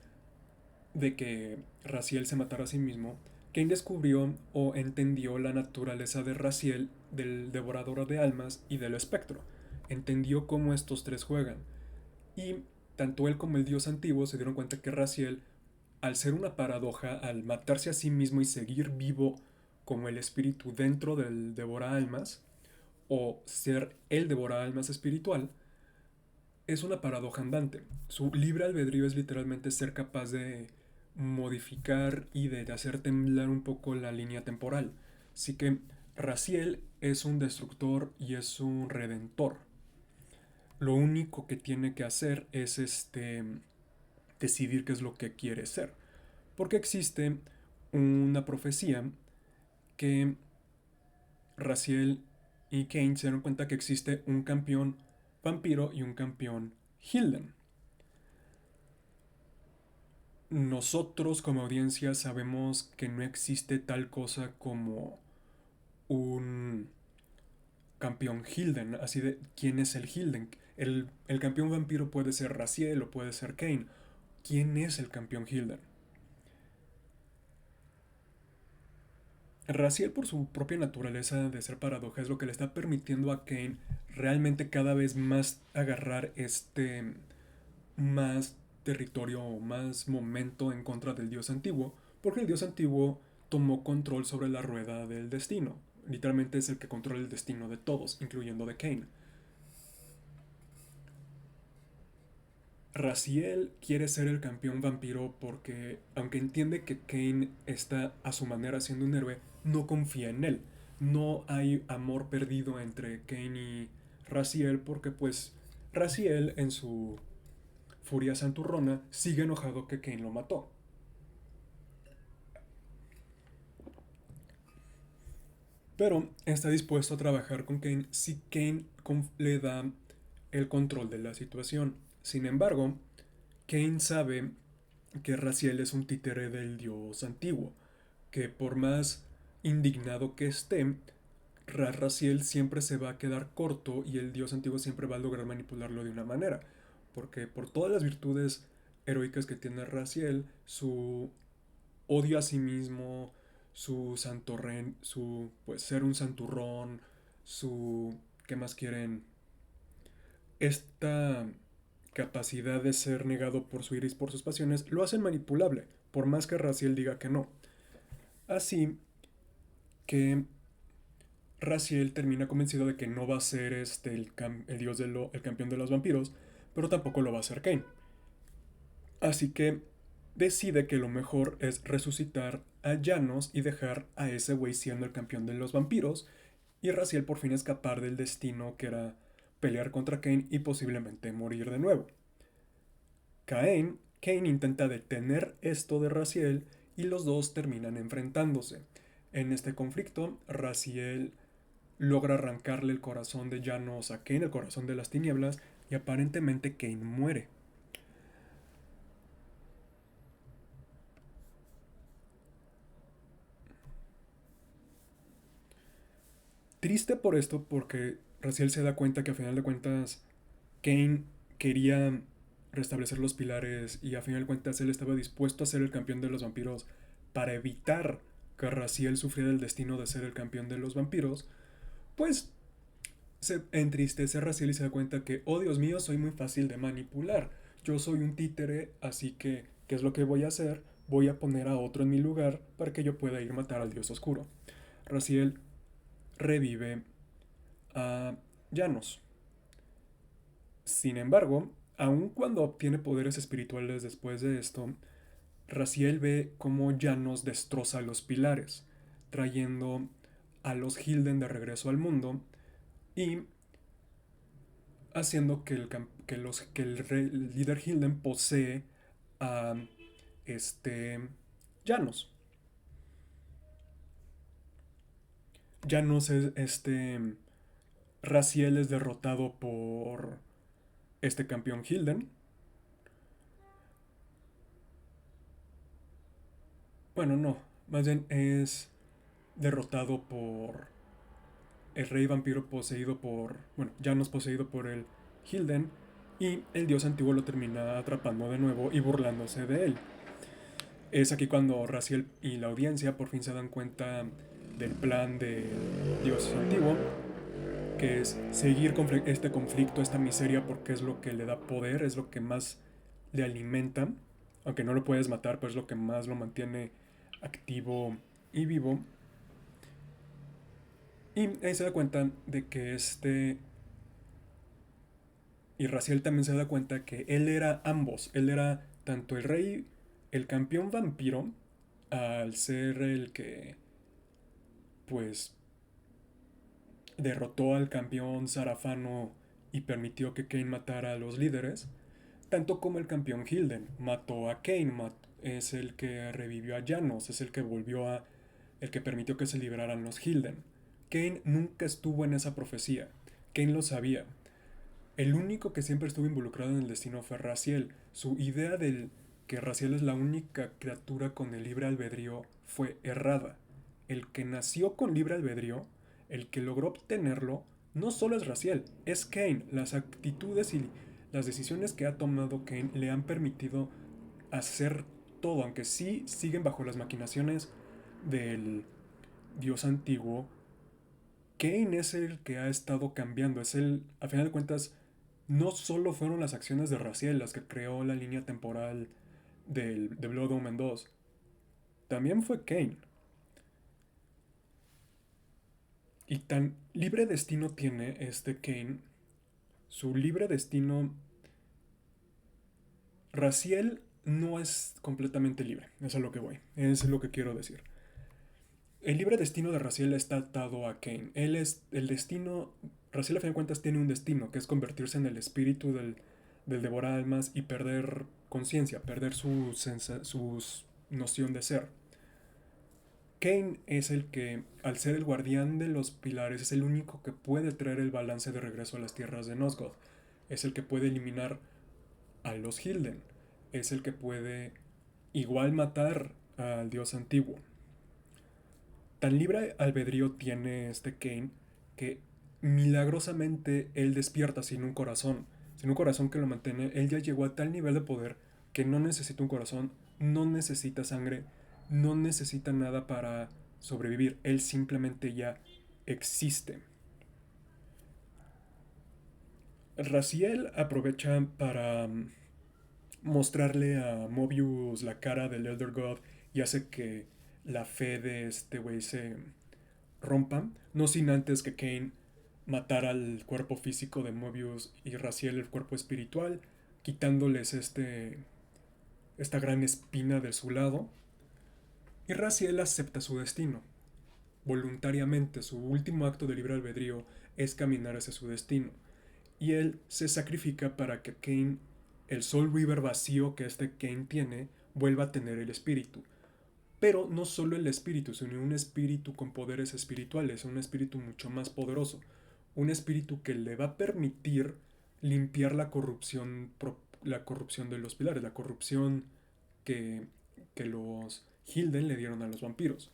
[SPEAKER 1] de que Raziel se matara a sí mismo, Kane descubrió o entendió la naturaleza de Raziel, del devorador de almas y del espectro. Entendió cómo estos tres juegan. Y tanto él como el dios antiguo se dieron cuenta que Raziel, al ser una paradoja, al matarse a sí mismo y seguir vivo como el espíritu dentro del devora almas, o ser el devora almas espiritual, es una paradoja andante. Su libre albedrío es literalmente ser capaz de modificar y de hacer temblar un poco la línea temporal. Así que Raziel es un destructor y es un redentor. Lo único que tiene que hacer es decidir qué es lo que quiere ser. Porque existe una profecía que Raziel y Kane se dieron cuenta que existe un campeón vampiro y un campeón Hilden. Nosotros como audiencia sabemos que no existe tal cosa como un campeón Hilden, así de quién es el Hilden. El campeón vampiro puede ser Raziel o puede ser Kane. ¿Quién es el campeón Hilden? Raziel, por su propia naturaleza de ser paradoja, es lo que le está permitiendo a Kane realmente cada vez más agarrar más territorio o más momento en contra del dios antiguo, porque el dios antiguo tomó control sobre la rueda del destino. Literalmente es el que controla el destino de todos, incluyendo de Kane. Raziel quiere ser el campeón vampiro porque, aunque entiende que Kane está a su manera siendo un héroe, no confía en él. No hay amor perdido entre Kane y Raziel porque pues Raziel en su furia santurrona sigue enojado que Kane lo mató. Pero está dispuesto a trabajar con Kane si Kane le da el control de la situación. Sin embargo, Kane sabe que Raziel es un títere del dios antiguo, que por más indignado que esté, Raziel siempre se va a quedar corto y el dios antiguo siempre va a lograr manipularlo de una manera. Porque por todas las virtudes heroicas que tiene Raziel, su odio a sí mismo, su santorren, su pues ser un santurrón, su ¿qué más quieren? Esta capacidad de ser negado por su iris, por sus pasiones, lo hacen manipulable, por más que Raziel diga que no. Así que Raziel termina convencido de que no va a ser el dios el campeón de los vampiros, pero tampoco lo va a ser Kane. Así que decide que lo mejor es resucitar a Janos y dejar a ese güey siendo el campeón de los vampiros y Raziel por fin escapar del destino que era pelear contra Kane y posiblemente morir de nuevo. Kane intenta detener esto de Raziel y los dos terminan enfrentándose. En este conflicto, Raziel logra arrancarle el corazón de Janos a Kane, el corazón de las tinieblas, y aparentemente Kane muere. Triste por esto, porque Raziel se da cuenta que a final de cuentas Kane quería restablecer los pilares y a final de cuentas él estaba dispuesto a ser el campeón de los vampiros para evitar que Raziel sufriera el destino de ser el campeón de los vampiros, pues Se entristece a Raziel y se da cuenta que, oh Dios mío, soy muy fácil de manipular. Yo soy un títere, así que, ¿qué es lo que voy a hacer? Voy a poner a otro en mi lugar para que yo pueda ir a matar al dios oscuro. Raziel revive a Janos. Sin embargo, aun cuando obtiene poderes espirituales después de esto, Raziel ve cómo Janos destroza los pilares, trayendo a los Hilden de regreso al mundo y haciendo que el líder Hilden posee a Janos. Janos es Raziel es derrotado por este campeón Hilden. Bueno, no, más bien es derrotado por el rey vampiro poseído por, bueno, Janos poseído por el Hilden, y el dios antiguo lo termina atrapando de nuevo y burlándose de él. Es aquí cuando Raziel y la audiencia por fin se dan cuenta del plan del dios antiguo, que es seguir con este conflicto, esta miseria, porque es lo que le da poder, es lo que más le alimenta, aunque no lo puedes matar, pues es lo que más lo mantiene activo y vivo. Y ahí se da cuenta de que y Raziel también se da cuenta que él era ambos. Él era tanto el rey, el campeón vampiro, al ser el que, pues, derrotó al campeón Sarafano y permitió que Kane matara a los líderes, tanto como el campeón Hilden mató a Kane, es el que revivió a Janos, es el que el que permitió que se liberaran los Hilden. Kane nunca estuvo en esa profecía. Kane lo sabía. El único que siempre estuvo involucrado en el destino fue Raziel. Su idea de que Raziel es la única criatura con el libre albedrío fue errada. El que nació con libre albedrío, el que logró obtenerlo, no solo es Raziel, es Kane. Las actitudes y las decisiones que ha tomado Kane le han permitido hacer todo, aunque sí siguen bajo las maquinaciones del dios antiguo. Kane es el que ha estado cambiando, es el, a final de cuentas, no solo fueron las acciones de Raziel las que creó la línea temporal de Blood Omen 2, también fue Kane. Y tan libre destino tiene este Kane, su libre destino. Raziel no es completamente libre, eso es a lo que voy, es lo que quiero decir. El libre destino de Raziel está atado a Kane. Él es el destino. Raziel, a fin de cuentas, tiene un destino que es convertirse en el espíritu del devorar almas y perder conciencia, perder su noción de ser. Kane es el que, al ser el guardián de los pilares, es el único que puede traer el balance de regreso a las tierras de Nosgoth. Es el que puede eliminar a los Hilden. Es el que puede igual matar al dios antiguo. Tan libre albedrío tiene este Kane que milagrosamente él despierta sin un corazón que lo mantiene. Él ya llegó a tal nivel de poder que no necesita un corazón, no necesita sangre, no necesita nada para sobrevivir. Él simplemente ya existe. Raziel aprovecha para mostrarle a Mobius la cara del Elder God y hace que la fe de este güey se rompa, no sin antes que Kane matara al cuerpo físico de Mobius y Raziel el cuerpo espiritual, quitándoles esta gran espina de su lado. Y Raziel acepta su destino. Voluntariamente, su último acto de libre albedrío es caminar hacia su destino. Y él se sacrifica para que Kane, el Soul River vacío que este Kane tiene, vuelva a tener el espíritu. Pero no solo el espíritu, sino un espíritu con poderes espirituales, un espíritu mucho más poderoso, un espíritu que le va a permitir limpiar la corrupción de los pilares, la corrupción que, que los Hilden le dieron a los vampiros.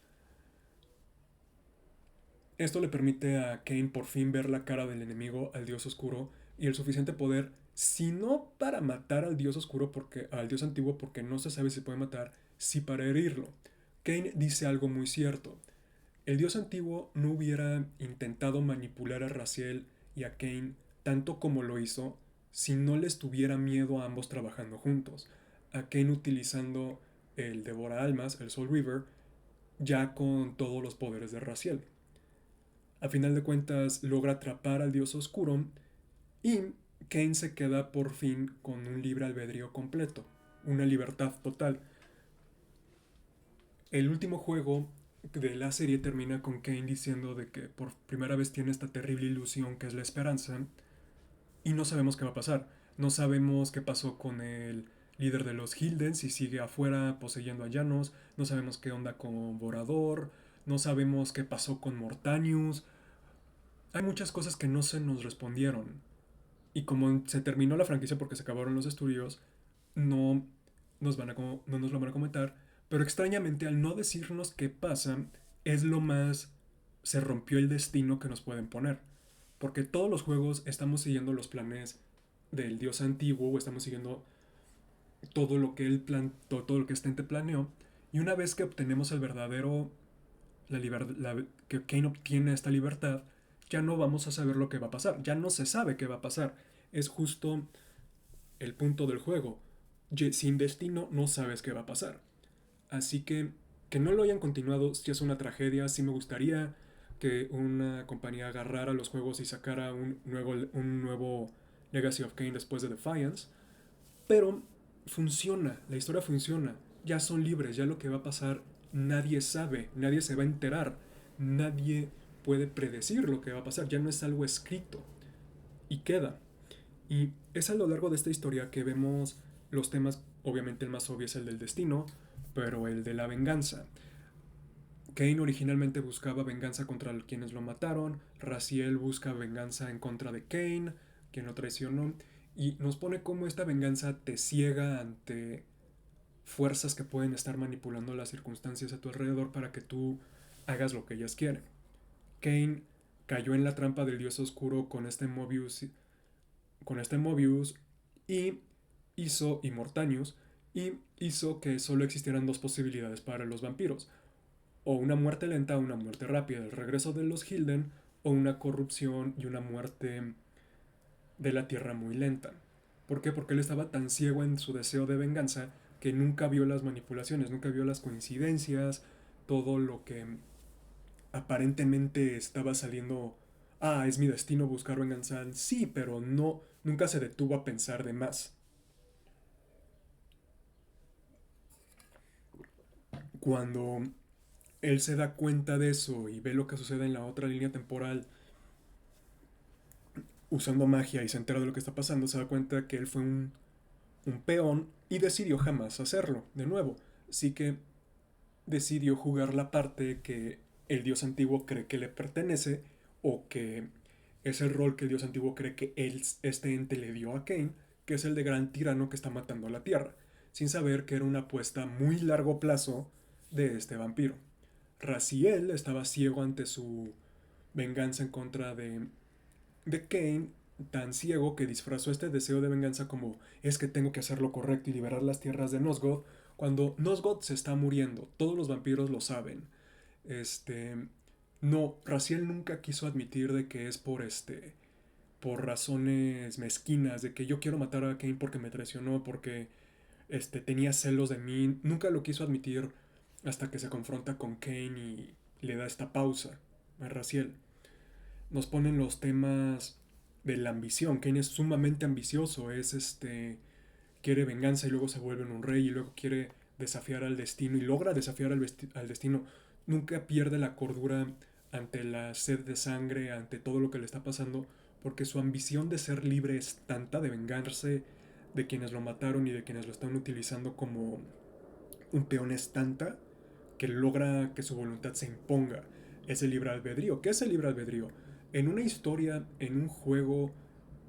[SPEAKER 1] Esto le permite a Kane por fin ver la cara del enemigo, al dios oscuro, y el suficiente poder, si no para matar al dios oscuro, al dios antiguo, porque no se sabe si puede matar, si para herirlo. Kane dice algo muy cierto. El dios antiguo no hubiera intentado manipular a Raziel y a Kain tanto como lo hizo si no les tuviera miedo a ambos trabajando juntos. A Kain utilizando el Devora Almas, el Soul River, ya con todos los poderes de Raziel. A final de cuentas logra atrapar al dios oscuro y Kain se queda por fin con un libre albedrío completo, una libertad total. El último juego de la serie termina con Kain diciendo de que por primera vez tiene esta terrible ilusión que es la esperanza y no sabemos qué va a pasar. No sabemos qué pasó con el líder de los Hilden, si sigue afuera poseyendo a Llanos, no sabemos qué onda con Borador, no sabemos qué pasó con Mortanius. Hay muchas cosas que no se nos respondieron. Y como se terminó la franquicia porque se acabaron los estudios, no no nos lo van a comentar. Pero extrañamente, al no decirnos qué pasa, es lo más. Se rompió el destino que nos pueden poner. Porque todos los juegos estamos siguiendo los planes del dios antiguo, o estamos siguiendo todo lo que todo lo que este ente planeó. Y una vez que obtenemos el verdadero. Que Kain obtiene esta libertad, ya no vamos a saber lo que va a pasar. Ya no se sabe qué va a pasar. Es justo el punto del juego. Sin destino no sabes qué va a pasar. Así que no lo hayan continuado sí es una tragedia. Sí me gustaría que una compañía agarrara los juegos y sacara un nuevo Legacy of Kain después de Defiance. Pero funciona, la historia funciona. Ya son libres, ya lo que va a pasar nadie sabe, nadie se va a enterar, nadie puede predecir lo que va a pasar, ya no es algo escrito y queda. Y es a lo largo de esta historia que vemos los temas, obviamente el más obvio es el del destino, pero el de la venganza. Kain originalmente buscaba venganza contra quienes lo mataron, Raziel busca venganza en contra de Kain, quien lo traicionó, y nos pone cómo esta venganza te ciega ante fuerzas que pueden estar manipulando las circunstancias a tu alrededor para que tú hagas lo que ellas quieren. Kain cayó en la trampa del dios oscuro con este Mobius y hizo Immortanius y hizo que solo existieran dos posibilidades para los vampiros: o una muerte lenta o una muerte rápida, el regreso de los Hilden, o una corrupción y una muerte de la tierra muy lenta. ¿Por qué? Porque él estaba tan ciego en su deseo de venganza que nunca vio las manipulaciones, nunca vio las coincidencias, todo lo que aparentemente estaba saliendo. Ah, es mi destino buscar venganza. Sí, pero no, nunca se detuvo a pensar de más. Cuando él se da cuenta de eso y ve lo que sucede en la otra línea temporal usando magia y se entera de lo que está pasando, se da cuenta que él fue un peón y decidió jamás hacerlo de nuevo. Así que decidió jugar la parte que el dios antiguo cree que le pertenece, o que es el rol que el dios antiguo cree que este ente le dio a Kain, que es el de gran tirano que está matando a la tierra, sin saber que era una apuesta muy largo plazo de este vampiro. Raziel estaba ciego ante su venganza en contra de Kain, tan ciego que disfrazó este deseo de venganza como es que tengo que hacer lo correcto y liberar las tierras de Nosgoth, cuando Nosgoth se está muriendo. Todos los vampiros lo saben. Este, no, Raziel nunca quiso admitir de que es por razones mezquinas, de que yo quiero matar a Kain porque me traicionó, porque tenía celos de mí. Nunca lo quiso admitir hasta que se confronta con Kain y le da esta pausa a Raziel. Nos ponen los temas de la ambición. Kain es sumamente ambicioso, quiere venganza y luego se vuelve en un rey y luego quiere desafiar al destino y logra desafiar al destino. Nunca pierde la cordura ante la sed de sangre, ante todo lo que le está pasando, porque su ambición de ser libre es tanta, de vengarse de quienes lo mataron y de quienes lo están utilizando como un peón, es tanta que logra que su voluntad se imponga. Es el libre albedrío. ¿Qué es el libre albedrío? En una historia, en un juego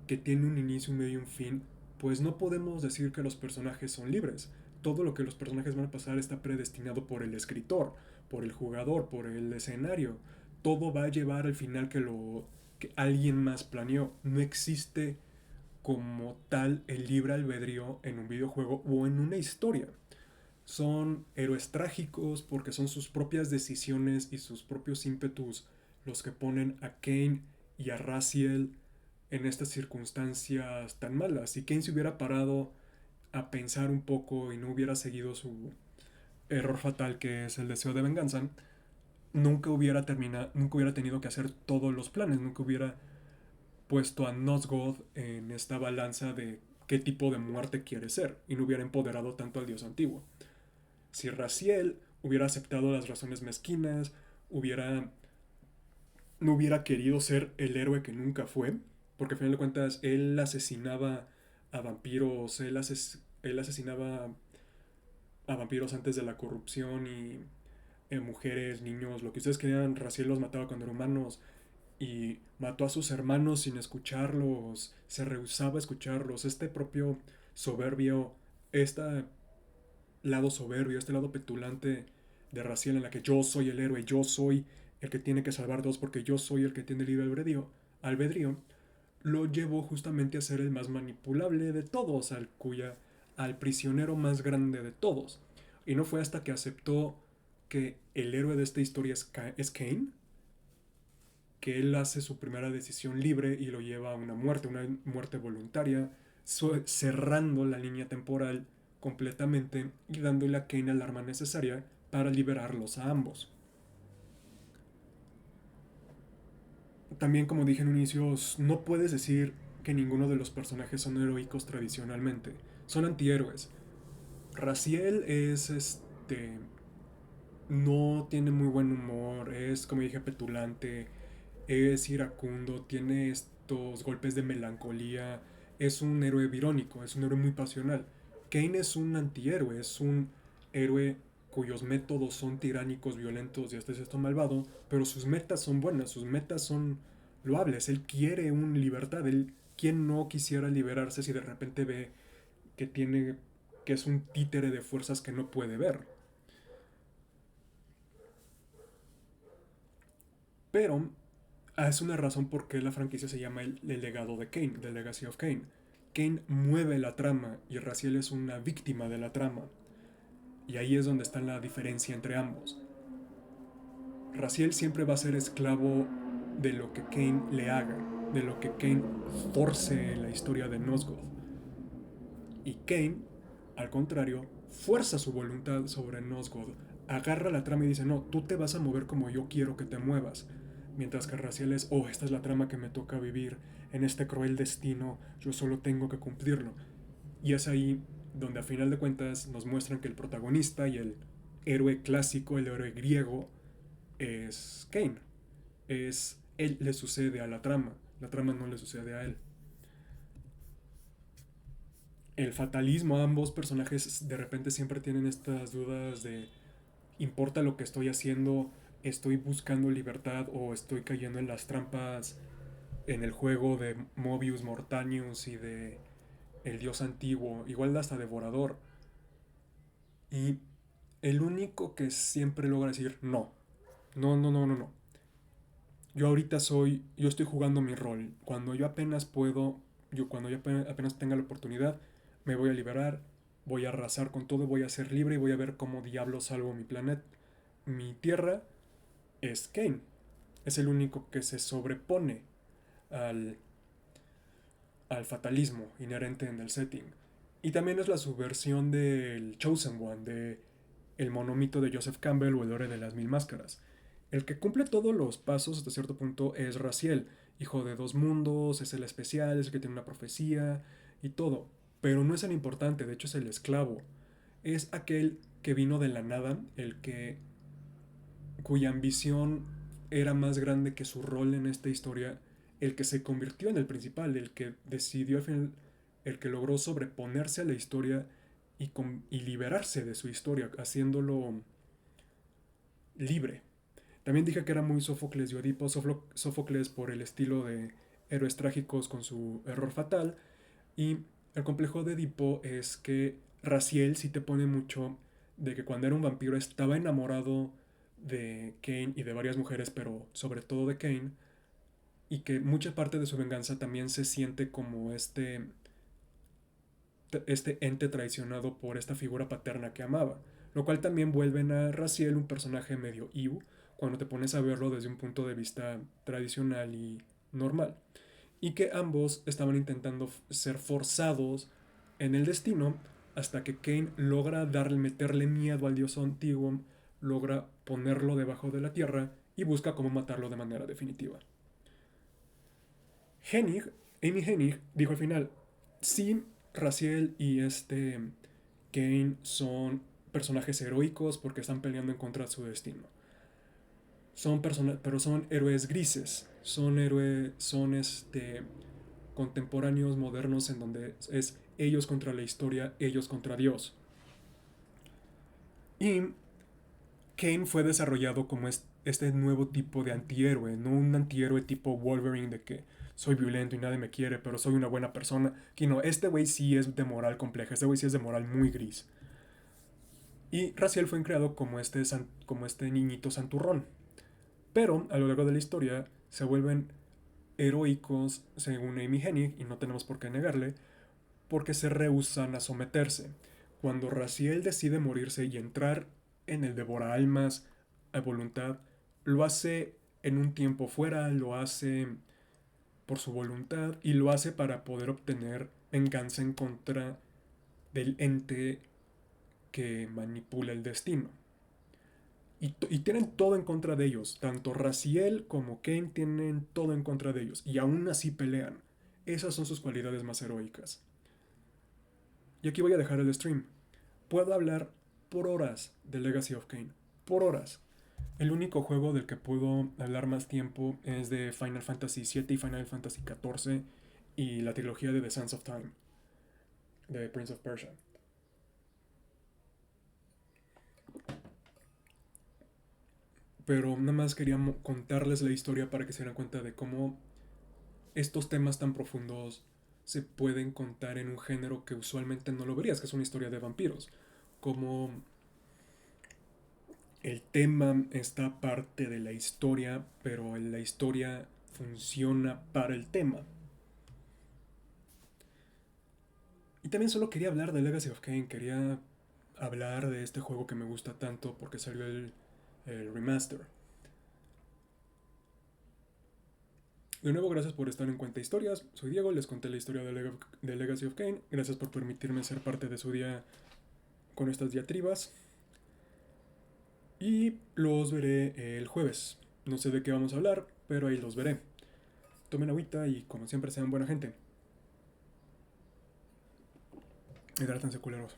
[SPEAKER 1] que tiene un inicio, un medio y un fin, pues no podemos decir que los personajes son libres. Todo lo que los personajes van a pasar está predestinado por el escritor, por el jugador, por el escenario. Todo va a llevar al final que alguien más planeó. No existe como tal el libre albedrío en un videojuego o en una historia. Son héroes trágicos porque son sus propias decisiones y sus propios ímpetus los que ponen a Kain y a Raziel en estas circunstancias tan malas. Si Kane se hubiera parado a pensar un poco y no hubiera seguido su error fatal que es el deseo de venganza, nunca hubiera tenido que hacer todos los planes, nunca hubiera puesto a Nosgoth en esta balanza de qué tipo de muerte quiere ser y no hubiera empoderado tanto al dios antiguo. Si Raziel hubiera aceptado las razones mezquinas, hubiera no hubiera querido ser el héroe que nunca fue, porque al final de cuentas él asesinaba a vampiros, él asesinaba a vampiros antes de la corrupción y mujeres, niños, lo que ustedes querían, Raziel los mataba cuando eran humanos y mató a sus hermanos sin escucharlos, se rehusaba a escucharlos, este propio soberbio, este lado soberbio, este lado petulante de Raziel en la que yo soy el héroe, yo soy el que tiene que salvar a todos porque yo soy el que tiene libre albedrío, lo llevó justamente a ser el más manipulable de todos, al prisionero más grande de todos. Y no fue hasta que aceptó que el héroe de esta historia es Kane, que él hace su primera decisión libre y lo lleva a una muerte voluntaria, cerrando la línea temporal completamente y dándole a Kane el arma necesaria para liberarlos a ambos. También, como dije en un inicio, no puedes decir que ninguno de los personajes son heroicos tradicionalmente. Son antihéroes. Raziel es no tiene muy buen humor, es como dije petulante, es iracundo, tiene estos golpes de melancolía, es un héroe virónico, es un héroe muy pasional. Kane es un antihéroe, es un héroe cuyos métodos son tiránicos, violentos y hasta es esto malvado, pero sus metas son buenas, sus metas son loables. Él quiere una libertad, él, ¿quién no quisiera liberarse si de repente ve que tiene que es un títere de fuerzas que no puede ver? Pero es una razón por qué la franquicia se llama el legado de Kane, The Legacy of Kane. Kane mueve la trama y Raziel es una víctima de la trama. Y ahí es donde está la diferencia entre ambos. Raziel siempre va a ser esclavo de lo que Kane le haga, de lo que Kane force en la historia de Nosgoth. Y Kane, al contrario, fuerza su voluntad sobre Nosgoth, agarra la trama y dice, no, tú te vas a mover como yo quiero que te muevas. Mientras que Raziel es, oh, esta es la trama que me toca vivir, en este cruel destino, yo solo tengo que cumplirlo. Y es ahí donde a final de cuentas nos muestran que el protagonista y el héroe clásico, el héroe griego, es Kane. Él le sucede a la trama no le sucede a él. El fatalismo, ambos personajes de repente siempre tienen estas dudas de importa lo que estoy haciendo, estoy buscando libertad o estoy cayendo en las trampas en el juego de Mobius Mortanius y de el dios antiguo, igual hasta Devorador. Y el único que siempre logra decir no, no, no, no, no, no. Yo estoy jugando mi rol. Cuando yo apenas puedo, cuando yo apenas tenga la oportunidad, me voy a liberar, voy a arrasar con todo, voy a ser libre y voy a ver cómo diablos salvo mi planeta. Mi tierra es Kane. Es el único que se sobrepone al, al fatalismo inherente en el setting. Y también es la subversión del Chosen One, de el monomito de Joseph Campbell o el Héroe de las Mil Máscaras. El que cumple todos los pasos hasta cierto punto es Raziel, hijo de dos mundos, es el especial, es el que tiene una profecía y todo. Pero no es el importante, de hecho es el esclavo. Es aquel que vino de la nada, el que cuya ambición era más grande que su rol en esta historia, el que se convirtió en el principal, el que decidió al final, el que logró sobreponerse a la historia y liberarse de su historia, haciéndolo libre. También dije que era muy Sófocles y Edipo, Sófocles por el estilo de héroes trágicos con su error fatal, y el complejo de Edipo es que Raziel sí te pone mucho de que cuando era un vampiro estaba enamorado de Kane y de varias mujeres, pero sobre todo de Kane, y que mucha parte de su venganza también se siente como este ente traicionado por esta figura paterna que amaba, lo cual también vuelven a Raziel un personaje medio Iu cuando te pones a verlo desde un punto de vista tradicional y normal. y que ambos estaban intentando ser forzados en el destino hasta que Cain logra meterle miedo al dios antiguo, logra ponerlo debajo de la tierra y busca cómo matarlo de manera definitiva. Hennig, Amy Hennig dijo al final, sí, Raziel y Cain son personajes heroicos porque están peleando en contra de su destino. Pero son héroes grises, son contemporáneos modernos en donde es ellos contra la historia, ellos contra Dios. Y Kane fue desarrollado como este nuevo tipo de antihéroe, no un antihéroe tipo Wolverine de que soy violento y nadie me quiere, pero soy una buena persona. Que no, este güey sí es de moral compleja, este güey sí es de moral muy gris. Y Raziel fue creado como este niñito santurrón. Pero a lo largo de la historia se vuelven heroicos según Amy Hennig, y no tenemos por qué negarle, porque se rehúsan a someterse. Cuando Raziel decide morirse y entrar en el devora almas a voluntad, lo hace en un tiempo fuera, lo hace por su voluntad y lo hace para poder obtener venganza en contra del ente que manipula el destino. Y tienen todo en contra de ellos. Tanto Raziel como Kane tienen todo en contra de ellos. Y aún así pelean. Esas son sus cualidades más heroicas. Y aquí voy a dejar el stream. Puedo hablar por horas de Legacy of Kain. Por horas. El único juego del que puedo hablar más tiempo es de Final Fantasy VII y Final Fantasy XIV y la trilogía de The Sands of Time, de Prince of Persia. Pero nada más quería contarles la historia para que se den cuenta de cómo estos temas tan profundos se pueden contar en un género que usualmente no lo verías, que es una historia de vampiros. Como el tema está parte de la historia, pero la historia funciona para el tema. Y también solo quería hablar de Legacy of Kain, quería hablar de este juego que me gusta tanto porque salió el remaster. De nuevo, gracias por estar en Cuenta Historias. Soy Diego, les conté la historia de Legacy of Kain. Gracias por permitirme ser parte de su día con estas diatribas. Y los veré el jueves. No sé de qué vamos a hablar, pero ahí los veré. Tomen agüita y como siempre sean buena gente. Hidrátense, culeros.